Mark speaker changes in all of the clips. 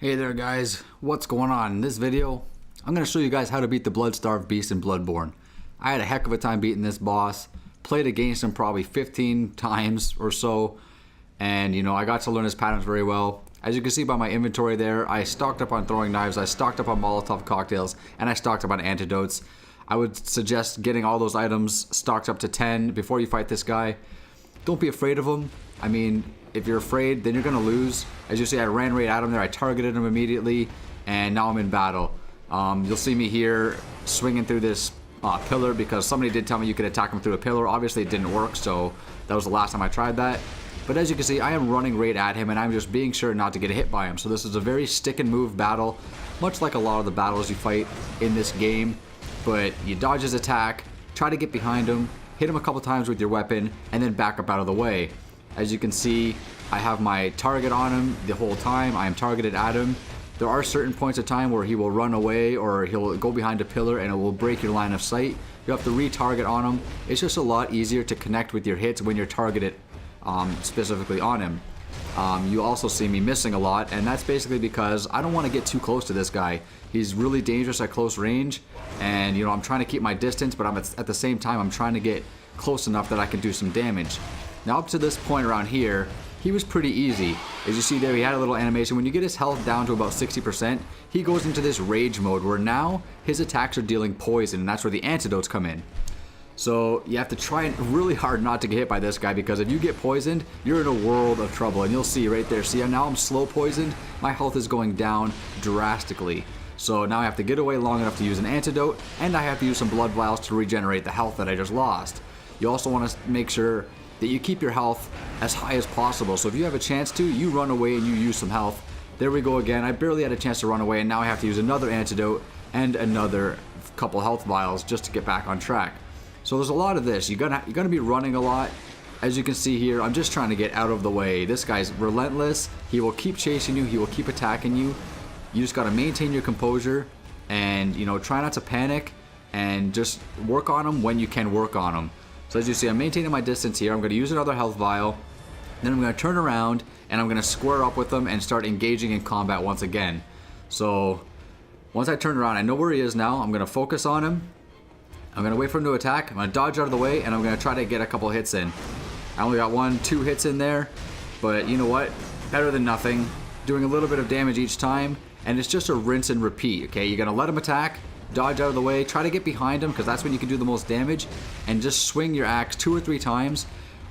Speaker 1: Hey there guys, what's going on? In this video, I'm going to show you guys how to beat the Blood-Starved Beast in Bloodborne. I had a heck of a time beating this boss, played against him probably 15 times or so, and I got to learn his patterns very well. As you can see by my inventory there, I stocked up on throwing knives, I stocked up on Molotov cocktails, and I stocked up on antidotes. I would suggest getting all those items stocked up to 10 before you fight this guy. Don't be afraid of him. I mean, if you're afraid, then you're going to lose. As you see, I ran right at him there. I targeted him immediately, and now I'm in battle. You'll see me here swinging through this pillar because somebody did tell me you could attack him through a pillar. Obviously, it didn't work, so that was the last time I tried that. But as you can see, I am running right at him, and I'm just being sure not to get hit by him. So this is a very stick-and-move battle, much like a lot of the battles you fight in this game. But you dodge his attack, try to get behind him, hit him a couple times with your weapon, and then back up out of the way. As you can see, I have my target on him the whole time. I am targeted at him. There are certain points of time where he will run away or he'll go behind a pillar and it will break your line of sight. You have to retarget on him. It's just a lot easier to connect with your hits when you're targeted specifically on him. You also see me missing a lot, and that's basically because I don't want to get too close to this guy. He's really dangerous at close range, and I'm trying to keep my distance, but at the same time I'm trying to get close enough that I can do some damage. Now up to this point around here, he was pretty easy. As you see there, he had a little animation. When you get his health down to about 60%, he goes into this rage mode where now his attacks are dealing poison, and that's where the antidotes come in. So you have to try really hard not to get hit by this guy, because if you get poisoned, you're in a world of trouble. And you'll see right there, see now I'm slow poisoned, my health is going down drastically. So now I have to get away long enough to use an antidote, and I have to use some blood vials to regenerate the health that I just lost. You also want to make sure that you keep your health as high as possible. So if you have a chance to, you run away and you use some health. There we go again. I barely had a chance to run away, and now I have to use another antidote and another couple health vials just to get back on track. So there's a lot of this. You're gonna be running a lot. As you can see here, I'm just trying to get out of the way. This guy's relentless. He will keep chasing you. He will keep attacking you. You just gotta maintain your composure and try not to panic and just work on him when you can work on him. So as you see, I'm maintaining my distance here. I'm going to use another health vial. Then I'm going to turn around and I'm going to square up with them and start engaging in combat once again. So once I turn around, I know where he is now. I'm going to focus on him. I'm going to wait for him to attack. I'm going to dodge out of the way, and I'm going to try to get a couple hits in. I only got 1-2 hits in there, but you know what? Better than nothing. Doing a little bit of damage each time, and it's just a rinse and repeat, okay? You're going to let him attack, dodge out of the way, try to get behind him because that's when you can do the most damage, and just swing your axe 2 or 3 times.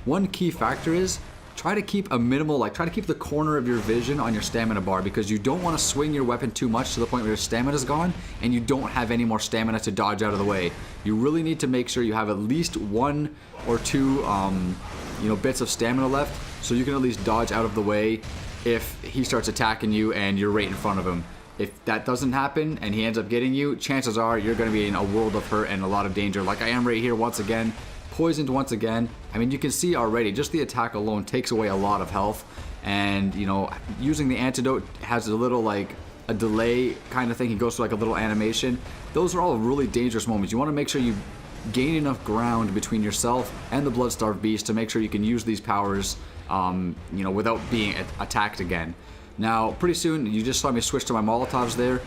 Speaker 1: One key factor is try to keep a minimal, try to keep the corner of your vision on your stamina bar, because you don't want to swing your weapon too much to the point where your stamina's gone and you don't have any more stamina to dodge out of the way. You really need to make sure you have at least 1 or 2 bits of stamina left so you can at least dodge out of the way if he starts attacking you and you're right in front of him. If that doesn't happen and he ends up getting you, chances are you're going to be in a world of hurt and a lot of danger, like I am right here once again, poisoned once again. I mean, you can see already, just the attack alone takes away a lot of health, and using the antidote has a little a delay kind of thing. He goes through a little animation. Those are all really dangerous moments. You want to make sure you gain enough ground between yourself and the Blood-Starved Beast to make sure you can use these powers without being attacked again. Now, pretty soon, you just saw me switch to my Molotovs there.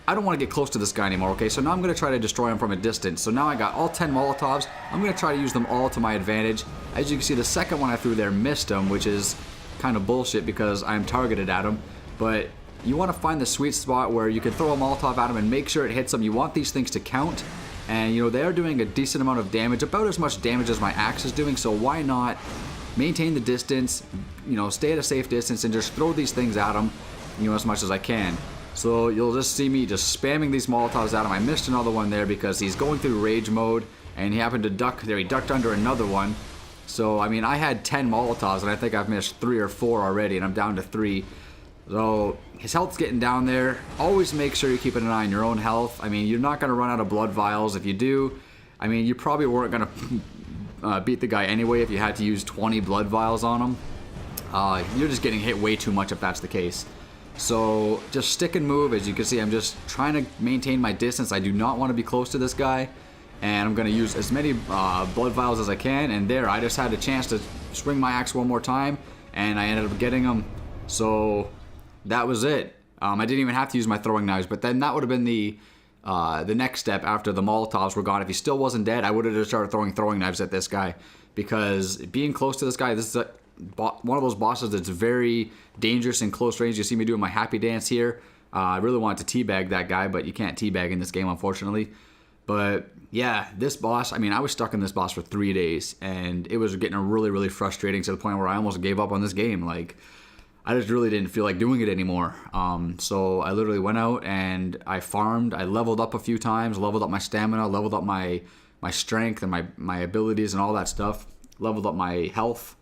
Speaker 1: I don't want to get close to this guy anymore, okay? So now I'm going to try to destroy him from a distance. So now I got all 10 Molotovs. I'm going to try to use them all to my advantage. As you can see, the second one I threw there missed him, which is kind of bullshit because I'm targeted at him. But you want to find the sweet spot where you can throw a Molotov at him and make sure it hits him. You want these things to count. And, they are doing a decent amount of damage, about as much damage as my axe is doing. So why not maintain the distance, stay at a safe distance and just throw these things at him, as much as I can. So you'll just see me just spamming these Molotovs at him. I missed another one there because he's going through rage mode and he happened to duck there. He ducked under another one. So, I mean, I had 10 Molotovs and I think I've missed 3 or 4 already, and I'm down to 3. So his health's getting down there. Always make sure you're keeping an eye on your own health. I mean, you're not going to run out of blood vials. If you do, I mean, you probably weren't going to beat the guy anyway if you had to use 20 blood vials on him. You're just getting hit way too much if that's the case. So just stick and move. As you can see, I'm just trying to maintain my distance. I do not want to be close to this guy, and I'm going to use as many blood vials as I can. And there, I just had a chance to swing my axe one more time, and I ended up getting him. So that was it. I didn't even have to use my throwing knives, but then that would have been the next step after the Molotovs were gone. If he still wasn't dead, I would have just started throwing knives at this guy, because being close to this guy, this is one of those bosses that's very dangerous in close range. You see me doing my happy dance here. I really wanted to teabag that guy, but you can't teabag in this game, unfortunately. But yeah, this boss, I mean, I was stuck in this boss for 3 days, and it was getting really, really frustrating to the point where I almost gave up on this game. Like, I just really didn't feel like doing it anymore. So I literally went out and I farmed. I leveled up a few times, leveled up my stamina, leveled up my strength and my abilities and all that stuff. Leveled up my health.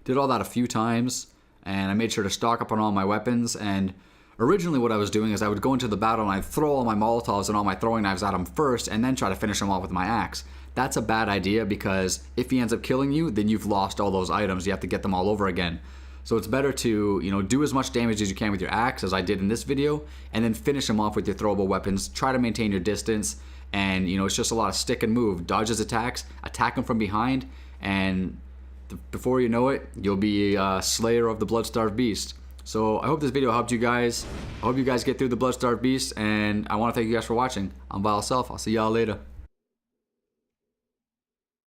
Speaker 1: Did all that a few times, and I made sure to stock up on all my weapons. And originally what I was doing is I would go into the battle and I'd throw all my Molotovs and all my throwing knives at him first, and then try to finish him off with my axe. That's a bad idea, because if he ends up killing you, then you've lost all those items. You have to get them all over again. So it's better to, you know, do as much damage as you can with your axe, as I did in this video, and then finish him off with your throwable weapons. Try to maintain your distance, and, you know, it's just a lot of stick and move. Dodge his attacks, attack him from behind, and before you know it, you'll be a slayer of the Blood-Starved Beast. So I hope this video helped you guys. I hope you guys get through the Blood-Starved Beast, and I want to thank you guys for watching. I'm Vile Self. I'll see y'all later.